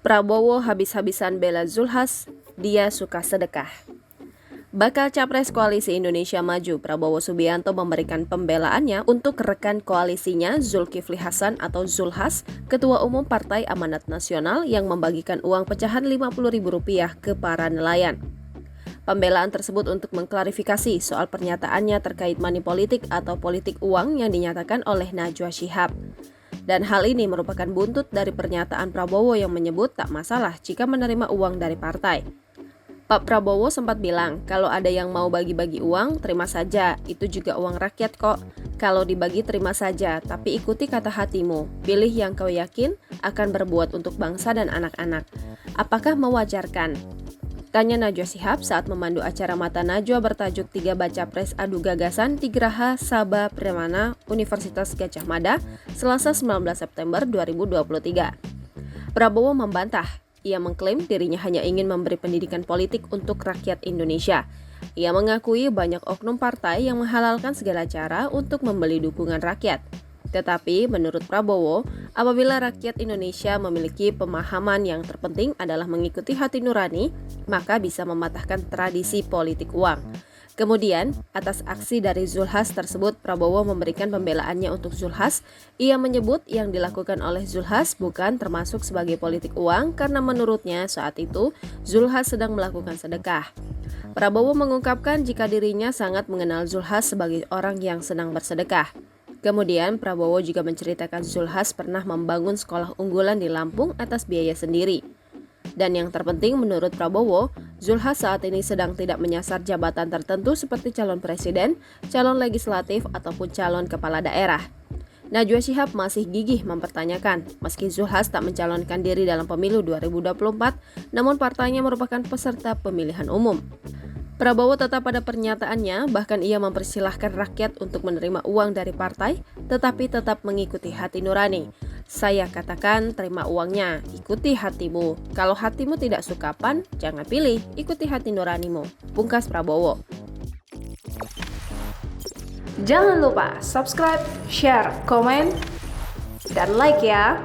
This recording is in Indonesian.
Prabowo habis-habisan bela Zulhas, dia suka sedekah. Bakal Capres Koalisi Indonesia Maju Prabowo Subianto memberikan pembelaannya untuk rekan koalisinya Zulkifli Hasan atau Zulhas, Ketua Umum Partai Amanat Nasional yang membagikan uang pecahan Rp50.000 ke para nelayan. Pembelaan tersebut untuk mengklarifikasi soal pernyataannya terkait money politik atau politik uang yang dinyatakan oleh Najwa Shihab. Dan hal ini merupakan buntut dari pernyataan Prabowo yang menyebut tak masalah jika menerima uang dari partai. Pak Prabowo sempat bilang, kalau ada yang mau bagi-bagi uang, terima saja, itu juga uang rakyat kok. Kalau dibagi terima saja, tapi ikuti kata hatimu, pilih yang kau yakin akan berbuat untuk bangsa dan anak-anak. Apakah mewajarkan? Tanya Najwa Shihab saat memandu acara Mata Najwa bertajuk 3 Baca Pres Adu Gagasan di Geraha Sabha Permana Universitas Gadjah Mada, Selasa 19 September 2023. Prabowo membantah, ia mengklaim dirinya hanya ingin memberi pendidikan politik untuk rakyat Indonesia. Ia mengakui banyak oknum partai yang menghalalkan segala cara untuk membeli dukungan rakyat. Tetapi menurut Prabowo, apabila rakyat Indonesia memiliki pemahaman yang terpenting adalah mengikuti hati nurani, maka bisa mematahkan tradisi politik uang. Kemudian, atas aksi dari Zulhas tersebut, Prabowo memberikan pembelaannya untuk Zulhas. Ia menyebut yang dilakukan oleh Zulhas bukan termasuk sebagai politik uang karena menurutnya saat itu Zulhas sedang melakukan sedekah. Prabowo mengungkapkan jika dirinya sangat mengenal Zulhas sebagai orang yang senang bersedekah. Kemudian Prabowo juga menceritakan Zulhas pernah membangun sekolah unggulan di Lampung atas biaya sendiri. Dan yang terpenting menurut Prabowo, Zulhas saat ini sedang tidak menyasar jabatan tertentu seperti calon presiden, calon legislatif, ataupun calon kepala daerah. Najwa Shihab masih gigih mempertanyakan, meski Zulhas tak mencalonkan diri dalam pemilu 2024, namun partainya merupakan peserta pemilihan umum. Prabowo tetap pada pernyataannya, bahkan ia mempersilahkan rakyat untuk menerima uang dari partai, tetapi tetap mengikuti hati nurani. Saya katakan terima uangnya, ikuti hatimu. Kalau hatimu tidak suka PAN, jangan pilih, ikuti hati nuranimu. Pungkas Prabowo. Jangan lupa subscribe, share, komen, dan like ya.